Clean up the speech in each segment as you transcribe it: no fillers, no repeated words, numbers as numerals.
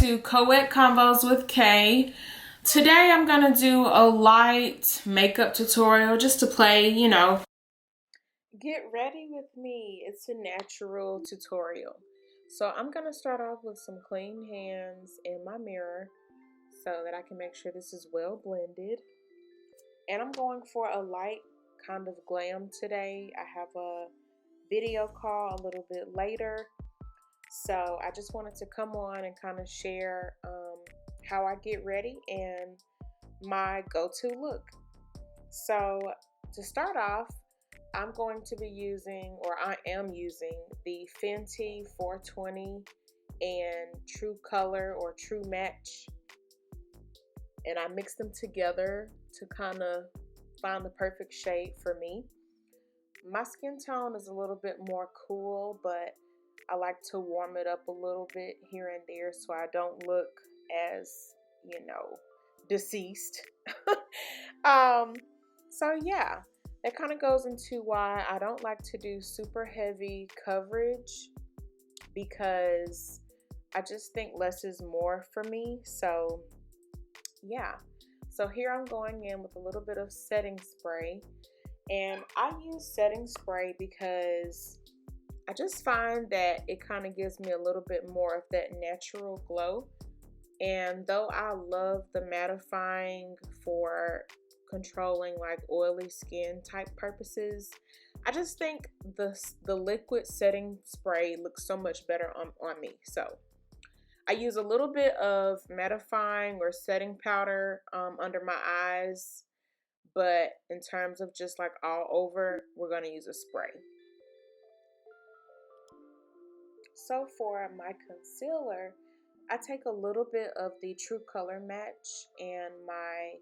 to Coed Convos with Kay. Today I'm going to do a light makeup tutorial just to play, Get ready with me. It's a natural tutorial. So I'm going to start off with some clean hands in my mirror so that I can make sure this is well blended. And I'm going for a light kind of glam today. I have a video call a little bit later. So I just wanted to come on and kind of share how I get ready and my go-to look. So to start off, I'm going to be using, or I am using, the Fenty 420 and True Color or True Match. And I mix them together to kind of find the perfect shade for me. My skin tone is a little bit more cool, but I like to warm it up a little bit here and there so I don't look as, deceased. So yeah, that kind of goes into why I don't like to do super heavy coverage, because I just think less is more for me. So yeah, so here I'm going in with a little bit of setting spray, and I use setting spray because I just find that it kind of gives me a little bit more of that natural glow. And though I love the mattifying for controlling like oily skin type purposes, I just think the liquid setting spray looks so much better on me. So I use a little bit of mattifying or setting powder under my eyes, but in terms of just like all over, we're going to use a spray. So for my concealer, I take a little bit of the True Color Match and my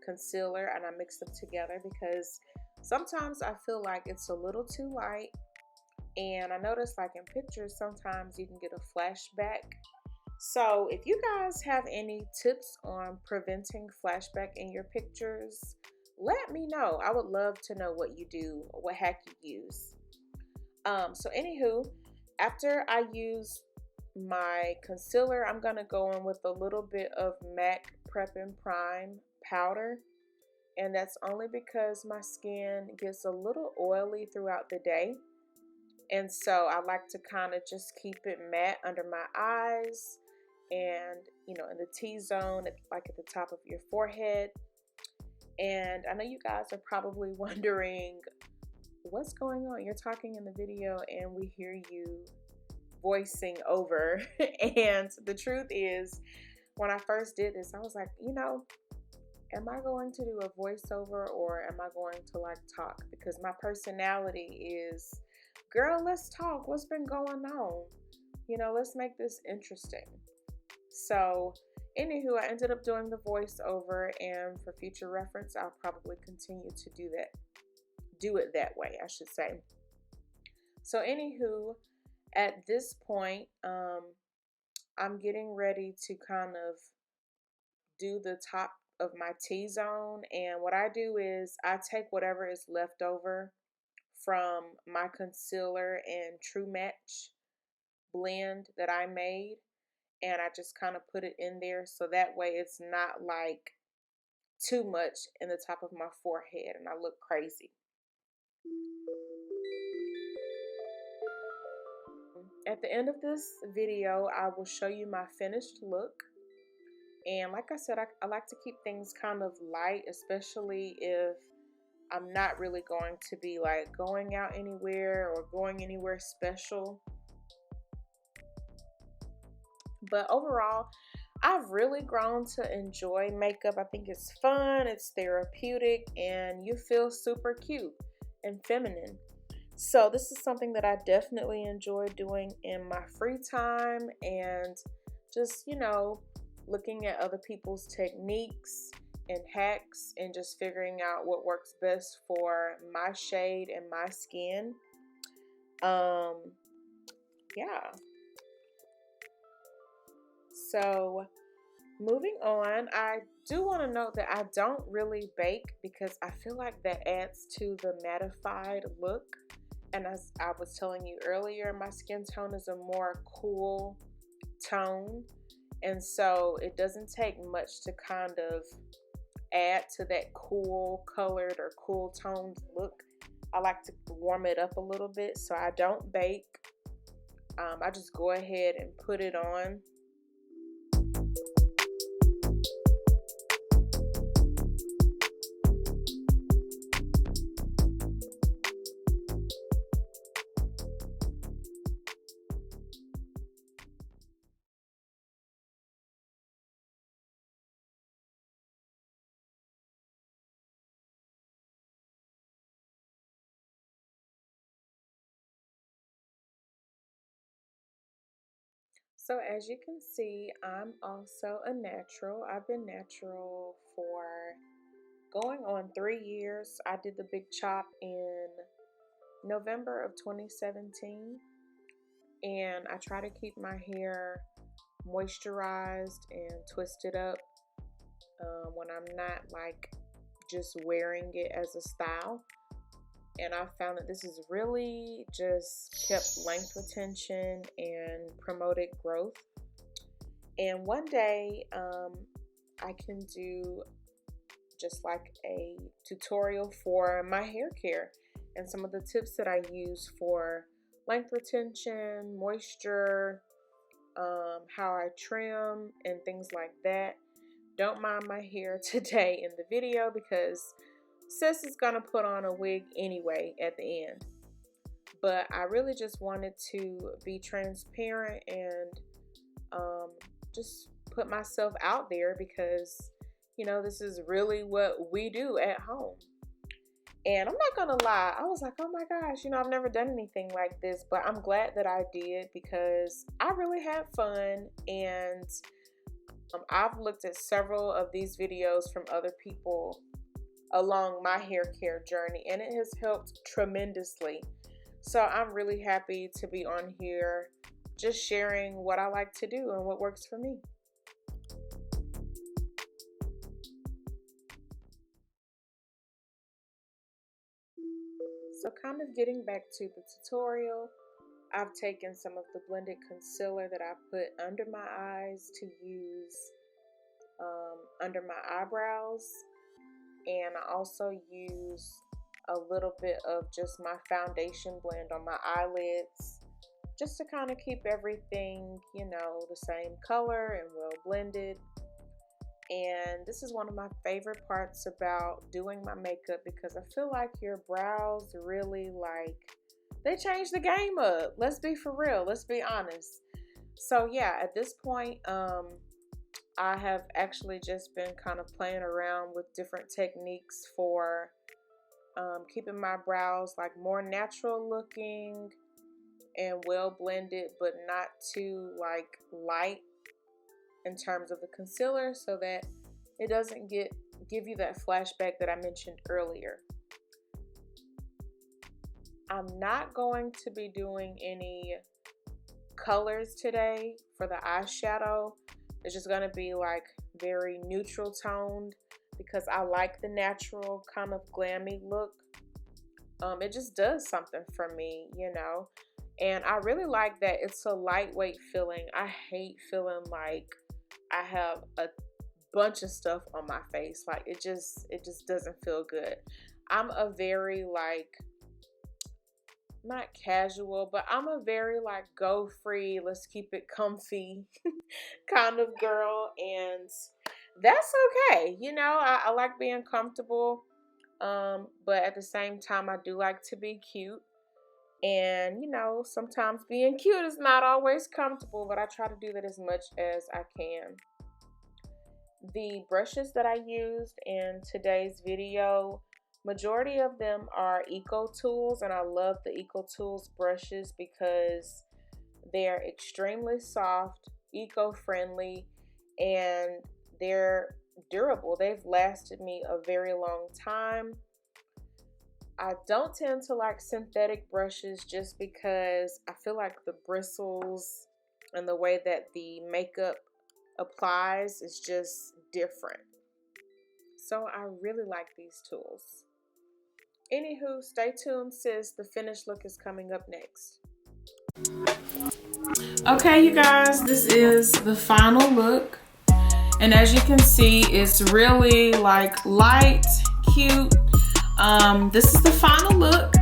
concealer, and I mix them together because sometimes I feel like it's a little too light, and I notice like in pictures sometimes you can get a flashback. So if you guys have any tips on preventing flashback in your pictures, let me know. I would love to know what you do or what hack you use. So anywho, after I use my concealer, I'm going to go in with a little bit of MAC Prep and Prime powder. And that's only because my skin gets a little oily throughout the day. And so I like to kind of just keep it matte under my eyes and, in the T-zone, like at the top of your forehead. And I know you guys are probably wondering, what's going on? You're talking in the video and we hear you voicing over. And the truth is, when I first did this, I was like, am I going to do a voiceover or am I going to like talk? Because my personality is, girl, let's talk. What's been going on? Let's make this interesting. So anywho, I ended up doing the voiceover, and for future reference, I'll probably continue to do it that way, I should say. So anywho, at this point, I'm getting ready to kind of do the top of my T-zone, and what I do is I take whatever is left over from my concealer and True Match blend that I made, and I just kind of put it in there so that way it's not like too much in the top of my forehead and I look crazy. At the end of this video, I will show you my finished look. And like I said, I like to keep things kind of light, especially if I'm not really going to be like going out anywhere or going anywhere special. But overall, I've really grown to enjoy makeup. I think it's fun, it's therapeutic, and you feel super cute and feminine. So this is something that I definitely enjoy doing in my free time, and just, looking at other people's techniques and hacks and just figuring out what works best for my shade and my skin. Yeah. So moving on, I do want to note that I don't really bake because I feel like that adds to the mattified look. And as I was telling you earlier, my skin tone is a more cool tone, and so it doesn't take much to kind of add to that cool colored or cool toned look. I like to warm it up a little bit, so I don't bake. I just go ahead and put it on. So as you can see, I'm also a natural. I've been natural for going on 3 years. I did the big chop in November of 2017, and I try to keep my hair moisturized and twisted up when I'm not like just wearing it as a style. And I found that this has really just kept length retention and promoted growth. And one day I can do just like a tutorial for my hair care and some of the tips that I use for length retention, moisture, how I trim, and things like that. Don't mind my hair today in the video because sis is gonna put on a wig anyway at the end. But I really just wanted to be transparent and just put myself out there because, you know, this is really what we do at home. And I'm not gonna lie, I was like, oh my gosh, you know, I've never done anything like this, but I'm glad that I did because I really had fun. And I've looked at several of these videos from other people along my hair care journey, and it has helped tremendously. So I'm really happy to be on here just sharing what I like to do and what works for me. So kind of getting back to the tutorial, I've taken some of the blended concealer that I put under my eyes to use under my eyebrows, and I also use a little bit of just my foundation blend on my eyelids just to kind of keep everything, you know, the same color and well blended. And this is one of my favorite parts about doing my makeup because I feel like your brows really like they change the game up. Let's be for real. Let's be honest. So yeah, at this point, I have actually just been kind of playing around with different techniques for keeping my brows like more natural looking and well blended, but not too like light in terms of the concealer, so that it doesn't give you that flashback that I mentioned earlier. I'm not going to be doing any colors today for the eyeshadow. It's just going to be like very neutral toned because I like the natural kind of glammy look. It just does something for me, you know. And I really like that it's a lightweight feeling. I hate feeling like I have a bunch of stuff on my face. Like it just doesn't feel good. I'm a very like not casual, but I'm a very like go free, let's keep it comfy kind of girl, and that's okay. You know, I like being comfortable, but at the same time, I do like to be cute. And you know, sometimes being cute is not always comfortable, but I try to do that as much as I can. The brushes that I used in today's video, majority of them are Eco Tools, and I love the Eco Tools brushes because they're extremely soft, eco-friendly, and they're durable. They've lasted me a very long time. I don't tend to like synthetic brushes just because I feel like the bristles and the way that the makeup applies is just different. So I really like these tools. Anywho, stay tuned, sis. The finished look is coming up next. Okay, you guys, this is the final look. And as you can see, it's really like light, cute. This is the final look,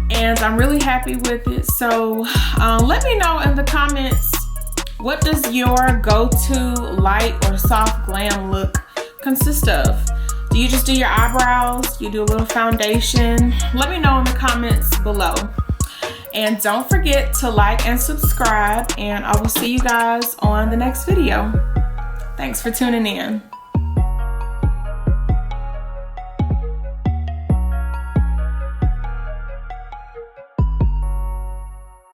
and I'm really happy with it. So let me know in the comments, what does your go-to light or soft glam look consist of? Do you just do your eyebrows? You do a little foundation? Let me know in the comments below. And don't forget to like and subscribe, and I will see you guys on the next video. Thanks for tuning in.